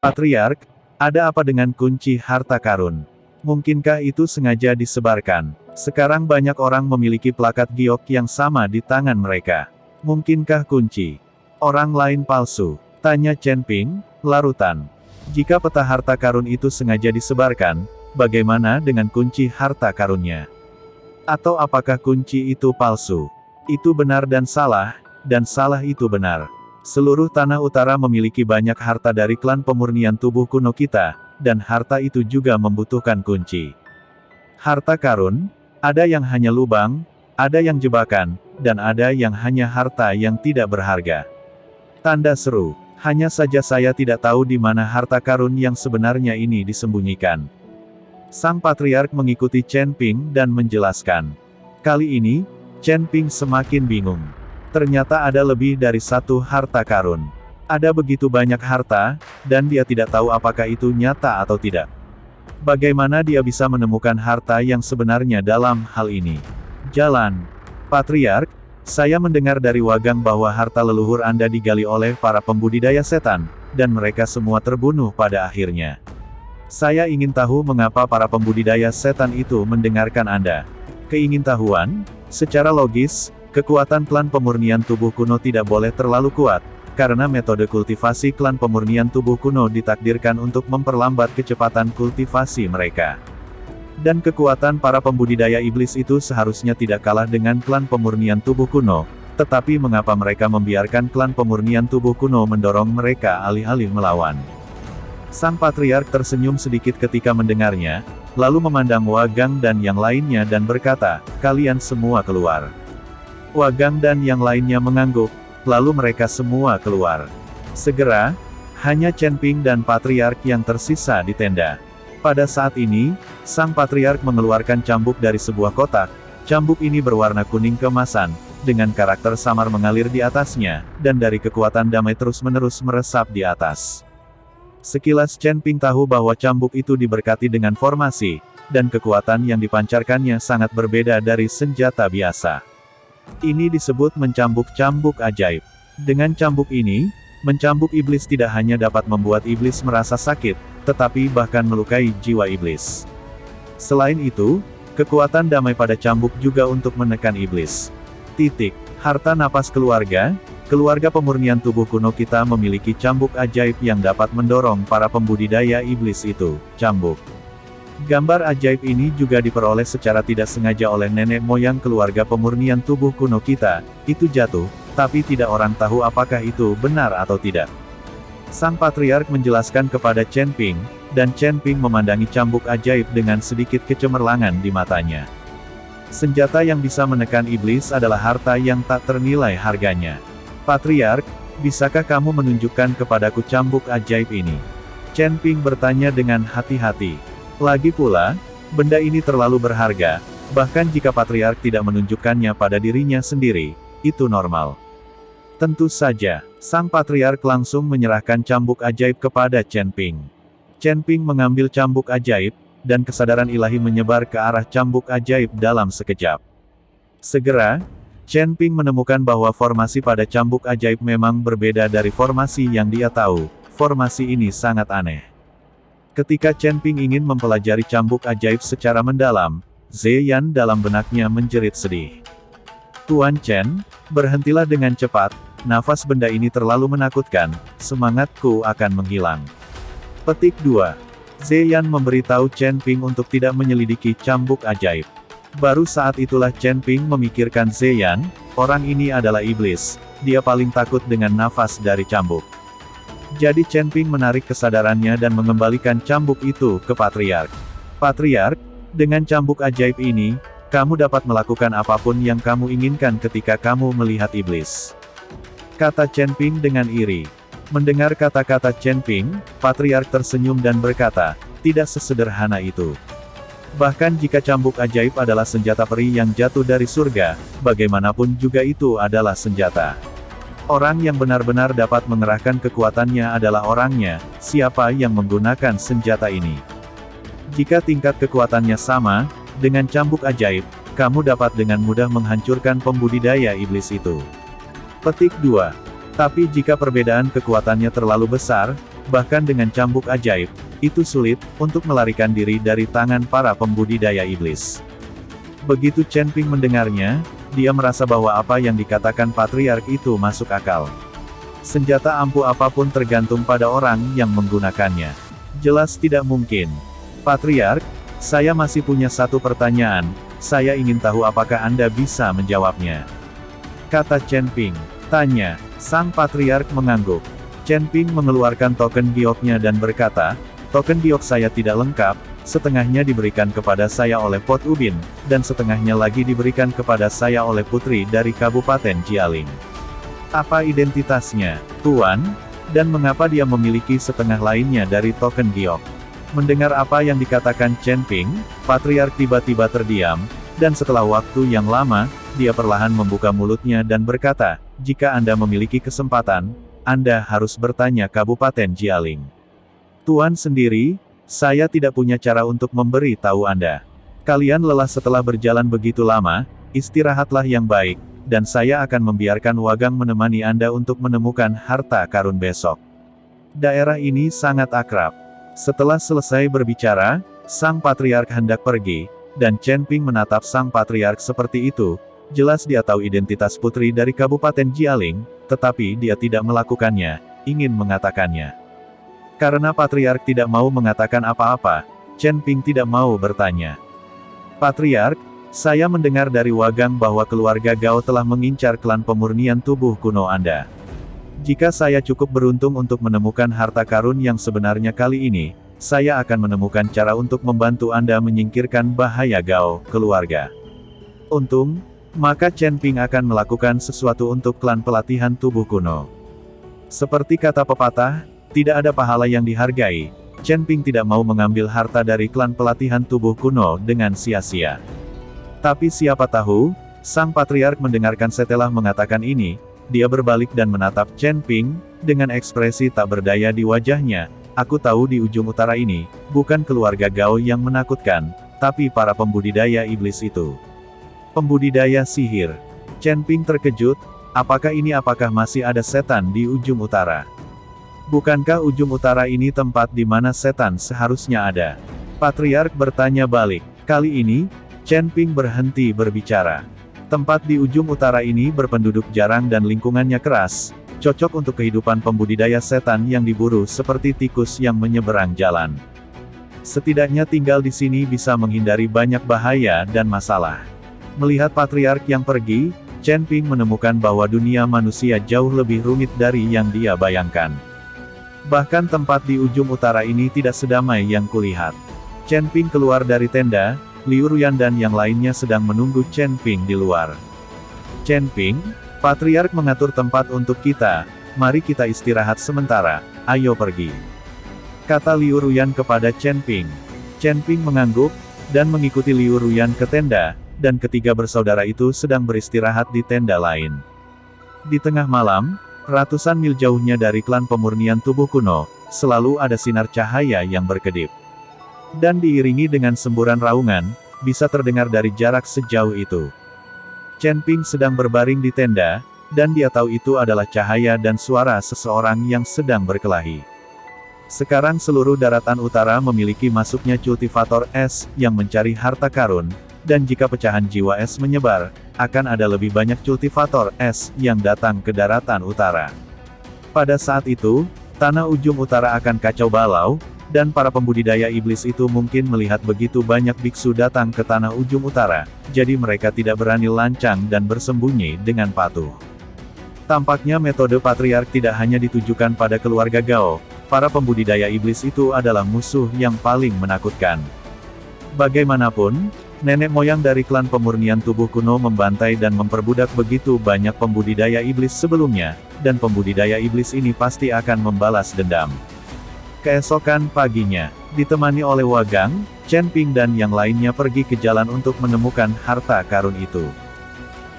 Patriark, ada apa dengan kunci harta karun? Mungkinkah itu sengaja disebarkan? Sekarang banyak orang memiliki plakat giok yang sama di tangan mereka. Mungkinkah kunci orang lain palsu? Tanya Chen Ping, larutan. Jika peta harta karun itu sengaja disebarkan, bagaimana dengan kunci harta karunnya? Atau apakah kunci itu palsu? Itu benar dan salah itu benar. Seluruh tanah utara memiliki banyak harta dari klan pemurnian tubuh kuno kita, dan harta itu juga membutuhkan kunci. Harta karun, ada yang hanya lubang, ada yang jebakan, dan ada yang hanya harta yang tidak berharga. Tanda seru. Hanya saja saya tidak tahu di mana harta karun yang sebenarnya ini disembunyikan. Sang Patriark mengikuti Chen Ping dan menjelaskan. Kali ini, Chen Ping semakin bingung. Ternyata ada lebih dari satu harta karun. Ada begitu banyak harta, dan dia tidak tahu apakah itu nyata atau tidak. Bagaimana dia bisa menemukan harta yang sebenarnya dalam hal ini? Jalan. Patriark, saya mendengar dari Wagang bahwa harta leluhur Anda digali oleh para pembudidaya setan, dan mereka semua terbunuh pada akhirnya. Saya ingin tahu mengapa para pembudidaya setan itu mendengarkan Anda. Keingintahuan, secara logis, kekuatan klan pemurnian tubuh kuno tidak boleh terlalu kuat, karena metode kultivasi klan pemurnian tubuh kuno ditakdirkan untuk memperlambat kecepatan kultivasi mereka. Dan kekuatan para pembudidaya iblis itu seharusnya tidak kalah dengan klan pemurnian tubuh kuno, tetapi mengapa mereka membiarkan klan pemurnian tubuh kuno mendorong mereka alih-alih melawan? Sang Patriark tersenyum sedikit ketika mendengarnya, lalu memandang Wagang dan yang lainnya dan berkata, kalian semua keluar. Wagang dan yang lainnya mengangguk, lalu mereka semua keluar. Segera, hanya Chen Ping dan Patriark yang tersisa di tenda. Pada saat ini, Sang Patriark mengeluarkan cambuk dari sebuah kotak. Cambuk ini berwarna kuning keemasan, dengan karakter samar mengalir di atasnya, dan dari kekuatan damai terus-menerus meresap di atas. Sekilas Chen Ping tahu bahwa cambuk itu diberkati dengan formasi, dan kekuatan yang dipancarkannya sangat berbeda dari senjata biasa. Ini disebut mencambuk-cambuk ajaib. Dengan cambuk ini, mencambuk iblis tidak hanya dapat membuat iblis merasa sakit, tetapi bahkan melukai jiwa iblis. Selain itu, kekuatan damai pada cambuk juga untuk menekan iblis. Harta napas keluarga, keluarga pemurnian tubuh kuno kita memiliki cambuk ajaib yang dapat mendorong para pembudidaya iblis itu. Cambuk. Gambar ajaib ini juga diperoleh secara tidak sengaja oleh nenek moyang keluarga pemurnian tubuh kuno kita. Itu jatuh, tapi tidak orang tahu apakah itu benar atau tidak. Sang Patriark menjelaskan kepada Chen Ping, dan Chen Ping memandangi cambuk ajaib dengan sedikit kecemerlangan di matanya. Senjata yang bisa menekan iblis adalah harta yang tak ternilai harganya. Patriark, bisakah kamu menunjukkan kepadaku cambuk ajaib ini? Chen Ping bertanya dengan hati-hati. Lagi pula, benda ini terlalu berharga, bahkan jika Patriark tidak menunjukkannya pada dirinya sendiri, itu normal. Tentu saja, Sang Patriark langsung menyerahkan cambuk ajaib kepada Chen Ping. Chen Ping mengambil cambuk ajaib, dan kesadaran ilahi menyebar ke arah cambuk ajaib dalam sekejap. Segera, Chen Ping menemukan bahwa formasi pada cambuk ajaib memang berbeda dari formasi yang dia tahu. Formasi ini sangat aneh. Ketika Chen Ping ingin mempelajari cambuk ajaib secara mendalam, Zeyan dalam benaknya menjerit sedih. Tuan Chen, berhentilah dengan cepat, nafas benda ini terlalu menakutkan, semangatku akan menghilang. Petik 2. Zeyan memberitahu Chen Ping untuk tidak menyelidiki cambuk ajaib. Baru saat itulah Chen Ping memikirkan Zeyan, orang ini adalah iblis, dia paling takut dengan nafas dari cambuk. Jadi Chen Ping menarik kesadarannya dan mengembalikan cambuk itu ke Patriark. Patriark, dengan cambuk ajaib ini, kamu dapat melakukan apapun yang kamu inginkan ketika kamu melihat iblis. Kata Chen Ping dengan iri. Mendengar kata-kata Chen Ping, Patriark tersenyum dan berkata, tidak sesederhana itu. Bahkan jika cambuk ajaib adalah senjata peri yang jatuh dari surga, bagaimanapun juga itu adalah senjata. Orang yang benar-benar dapat mengerahkan kekuatannya adalah orangnya, siapa yang menggunakan senjata ini. Jika tingkat kekuatannya sama, dengan cambuk ajaib, kamu dapat dengan mudah menghancurkan pembudidaya iblis itu. Petik 2. Tapi jika perbedaan kekuatannya terlalu besar, bahkan dengan cambuk ajaib, itu sulit untuk melarikan diri dari tangan para pembudidaya iblis. Begitu Chen Ping mendengarnya, dia merasa bahwa apa yang dikatakan patriark itu masuk akal. Senjata ampuh apapun tergantung pada orang yang menggunakannya. Jelas tidak mungkin. Patriark, saya masih punya satu pertanyaan, saya ingin tahu apakah Anda bisa menjawabnya. Kata Chen Ping. Tanya. Sang patriark mengangguk. Chen Ping mengeluarkan token gioknya dan berkata, token giok saya tidak lengkap, setengahnya diberikan kepada saya oleh Pot Ubin, dan setengahnya lagi diberikan kepada saya oleh putri dari Kabupaten Jialing. Apa identitasnya, Tuan? Dan mengapa dia memiliki setengah lainnya dari token giok? Mendengar apa yang dikatakan Chen Ping, patriark tiba-tiba terdiam, dan setelah waktu yang lama, dia perlahan membuka mulutnya dan berkata, jika Anda memiliki kesempatan, Anda harus bertanya Kabupaten Jialing. Tuan sendiri, saya tidak punya cara untuk memberi tahu Anda. Kalian lelah setelah berjalan begitu lama, istirahatlah yang baik, dan saya akan membiarkan Wagang menemani Anda untuk menemukan harta karun besok. Daerah ini sangat akrab. Setelah selesai berbicara, sang patriark hendak pergi, dan Chen Ping menatap sang patriark seperti itu. Jelas dia tahu identitas putri dari Kabupaten Jialing, tetapi dia tidak melakukannya, ingin mengatakannya. Karena patriark tidak mau mengatakan apa-apa, Chen Ping tidak mau bertanya. Patriark, saya mendengar dari Wagang bahwa keluarga Gao telah mengincar klan pemurnian tubuh kuno Anda. Jika saya cukup beruntung untuk menemukan harta karun yang sebenarnya kali ini, saya akan menemukan cara untuk membantu Anda menyingkirkan bahaya Gao, keluarga. Untung, maka Chen Ping akan melakukan sesuatu untuk klan pelatihan tubuh kuno. Seperti kata pepatah, tidak ada pahala yang dihargai, Chen Ping tidak mau mengambil harta dari klan pelatihan tubuh kuno dengan sia-sia. Tapi siapa tahu, sang patriark mendengarkan setelah mengatakan ini, dia berbalik dan menatap Chen Ping, dengan ekspresi tak berdaya di wajahnya. Aku tahu di ujung utara ini, bukan keluarga Gao yang menakutkan, tapi para pembudidaya iblis itu. Pembudidaya sihir. Chen Ping terkejut, apakah masih ada setan di ujung utara? Bukankah ujung utara ini tempat di mana setan seharusnya ada? Patriark bertanya balik. Kali ini, Chen Ping berhenti berbicara. Tempat di ujung utara ini berpenduduk jarang dan lingkungannya keras, cocok untuk kehidupan pembudidaya setan yang diburu seperti tikus yang menyeberang jalan. Setidaknya tinggal di sini bisa menghindari banyak bahaya dan masalah. Melihat patriark yang pergi, Chen Ping menemukan bahwa dunia manusia jauh lebih rumit dari yang dia bayangkan. Bahkan tempat di ujung utara ini tidak sedamai yang kulihat. Chen Ping keluar dari tenda, Liu Ruyan dan yang lainnya sedang menunggu Chen Ping di luar. Chen Ping, patriark mengatur tempat untuk kita, mari kita istirahat sementara, ayo pergi. Kata Liu Ruyan kepada Chen Ping. Chen Ping mengangguk, dan mengikuti Liu Ruyan ke tenda, dan ketiga bersaudara itu sedang beristirahat di tenda lain. Di tengah malam, ratusan mil jauhnya dari klan pemurnian tubuh kuno, selalu ada sinar cahaya yang berkedip. Dan diiringi dengan semburan raungan, bisa terdengar dari jarak sejauh itu. Chen Ping sedang berbaring di tenda, dan dia tahu itu adalah cahaya dan suara seseorang yang sedang berkelahi. Sekarang seluruh daratan utara memiliki masuknya cultivator es, yang mencari harta karun, dan jika pecahan jiwa es menyebar, akan ada lebih banyak cultivator es yang datang ke daratan utara. Pada saat itu, tanah ujung utara akan kacau balau, dan para pembudidaya iblis itu mungkin melihat begitu banyak biksu datang ke tanah ujung utara, jadi mereka tidak berani lancang dan bersembunyi dengan patuh. Tampaknya metode patriark tidak hanya ditujukan pada keluarga Gao, para pembudidaya iblis itu adalah musuh yang paling menakutkan. Bagaimanapun, nenek moyang dari klan pemurnian tubuh kuno membantai dan memperbudak begitu banyak pembudidaya iblis sebelumnya, dan pembudidaya iblis ini pasti akan membalas dendam. Keesokan paginya, ditemani oleh Wagang, Chen Ping dan yang lainnya pergi ke jalan untuk menemukan harta karun itu.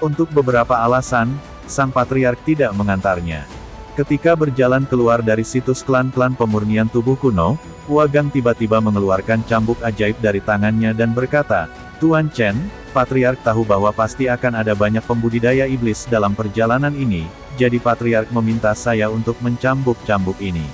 Untuk beberapa alasan, sang patriark tidak mengantarnya. Ketika berjalan keluar dari situs klan-klan pemurnian tubuh kuno, Wagang tiba-tiba mengeluarkan cambuk ajaib dari tangannya dan berkata, Tuan Chen, Patriark tahu bahwa pasti akan ada banyak pembudidaya iblis dalam perjalanan ini, jadi Patriark meminta saya untuk mencambuk cambuk ini.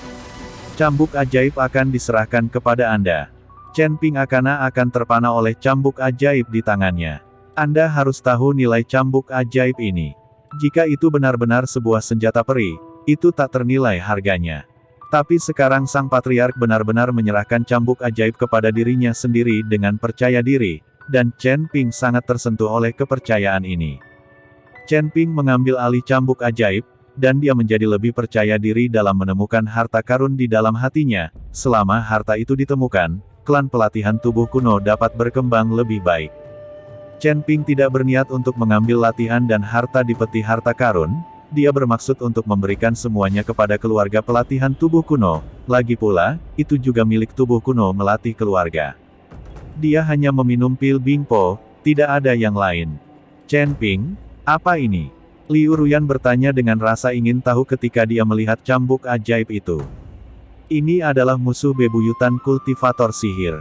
Cambuk ajaib akan diserahkan kepada Anda. Chen Ping akan terpana oleh cambuk ajaib di tangannya. Anda harus tahu nilai cambuk ajaib ini. Jika itu benar-benar sebuah senjata peri, itu tak ternilai harganya. Tapi sekarang sang patriark benar-benar menyerahkan cambuk ajaib kepada dirinya sendiri dengan percaya diri, dan Chen Ping sangat tersentuh oleh kepercayaan ini. Chen Ping mengambil alih cambuk ajaib, dan dia menjadi lebih percaya diri dalam menemukan harta karun di dalam hatinya. Selama harta itu ditemukan, klan pelatihan tubuh kuno dapat berkembang lebih baik. Chen Ping tidak berniat untuk mengambil latihan dan harta di peti harta karun, dia bermaksud untuk memberikan semuanya kepada keluarga pelatihan tubuh kuno, lagi pula, itu juga milik tubuh kuno melatih keluarga. Dia hanya meminum pil Bingpo, tidak ada yang lain. Chen Ping, apa ini? Liu Ruyan bertanya dengan rasa ingin tahu ketika dia melihat cambuk ajaib itu. Ini adalah musuh bebuyutan kultivator sihir.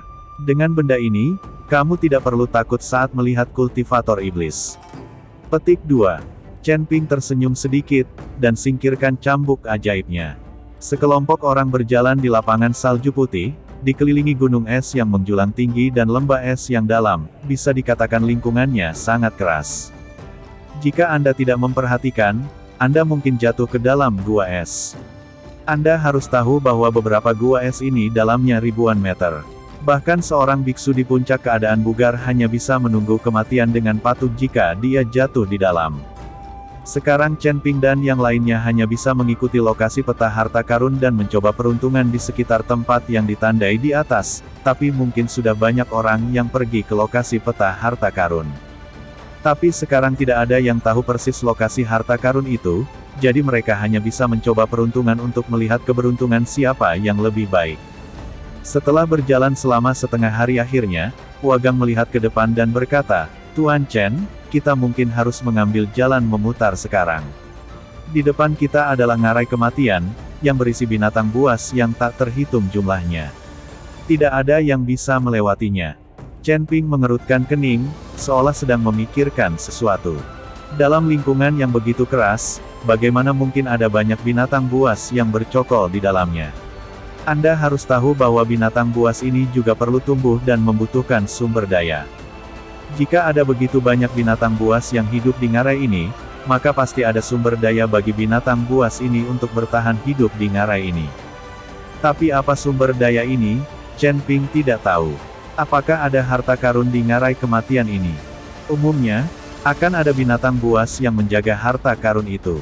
Dengan benda ini, kamu tidak perlu takut saat melihat kultivator iblis. Petik 2. Chen Ping tersenyum sedikit, dan singkirkan cambuk ajaibnya. Sekelompok orang berjalan di lapangan salju putih, dikelilingi gunung es yang menjulang tinggi dan lembah es yang dalam, bisa dikatakan lingkungannya sangat keras. Jika Anda tidak memperhatikan, Anda mungkin jatuh ke dalam gua es. Anda harus tahu bahwa beberapa gua es ini dalamnya ribuan meter. Bahkan seorang biksu di puncak keadaan bugar hanya bisa menunggu kematian dengan patuh jika dia jatuh di dalam. Sekarang Chen Ping dan yang lainnya hanya bisa mengikuti lokasi peta harta karun dan mencoba peruntungan di sekitar tempat yang ditandai di atas, tapi mungkin sudah banyak orang yang pergi ke lokasi peta harta karun. Tapi sekarang tidak ada yang tahu persis lokasi harta karun itu, jadi mereka hanya bisa mencoba peruntungan untuk melihat keberuntungan siapa yang lebih baik. Setelah berjalan selama setengah hari akhirnya, Wagang melihat ke depan dan berkata, Tuan Chen, kita mungkin harus mengambil jalan memutar sekarang. Di depan kita adalah ngarai kematian, yang berisi binatang buas yang tak terhitung jumlahnya. Tidak ada yang bisa melewatinya. Chen Ping mengerutkan kening, seolah sedang memikirkan sesuatu. Dalam lingkungan yang begitu keras, bagaimana mungkin ada banyak binatang buas yang bercokol di dalamnya? Anda harus tahu bahwa binatang buas ini juga perlu tumbuh dan membutuhkan sumber daya. Jika ada begitu banyak binatang buas yang hidup di ngarai ini, maka pasti ada sumber daya bagi binatang buas ini untuk bertahan hidup di ngarai ini. Tapi apa sumber daya ini? Chen Ping tidak tahu. Apakah ada harta karun di ngarai kematian ini? Umumnya, akan ada binatang buas yang menjaga harta karun itu.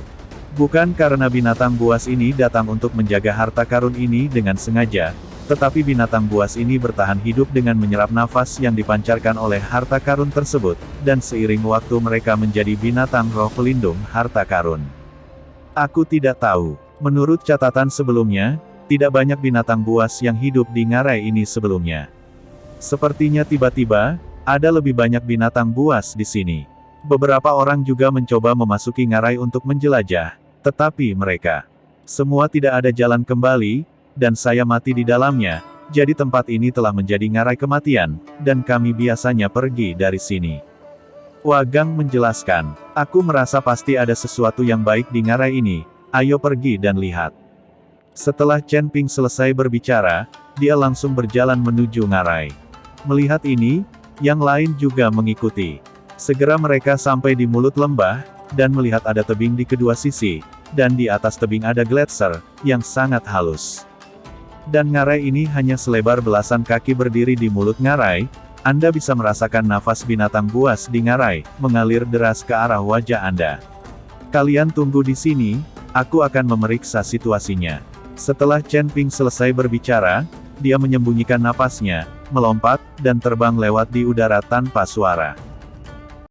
Bukan karena binatang buas ini datang untuk menjaga harta karun ini dengan sengaja, tetapi binatang buas ini bertahan hidup dengan menyerap nafas yang dipancarkan oleh harta karun tersebut, dan seiring waktu mereka menjadi binatang roh pelindung harta karun. Aku tidak tahu. Menurut catatan sebelumnya, tidak banyak binatang buas yang hidup di ngarai ini sebelumnya. Sepertinya tiba-tiba, ada lebih banyak binatang buas di sini. Beberapa orang juga mencoba memasuki ngarai untuk menjelajah, tetapi mereka semua tidak ada jalan kembali, dan saya mati di dalamnya, jadi tempat ini telah menjadi ngarai kematian, dan kami biasanya pergi dari sini. Wagang menjelaskan, aku merasa pasti ada sesuatu yang baik di ngarai ini, ayo pergi dan lihat. Setelah Chen Ping selesai berbicara, dia langsung berjalan menuju ngarai. Melihat ini, yang lain juga mengikuti. Segera mereka sampai di mulut lembah, dan melihat ada tebing di kedua sisi, dan di atas tebing ada gletser, yang sangat halus. Dan ngarai ini hanya selebar belasan kaki berdiri di mulut ngarai, Anda bisa merasakan nafas binatang buas di ngarai, mengalir deras ke arah wajah Anda. Kalian tunggu di sini, aku akan memeriksa situasinya. Setelah Chen Ping selesai berbicara, dia menyembunyikan napasnya, melompat, dan terbang lewat di udara tanpa suara.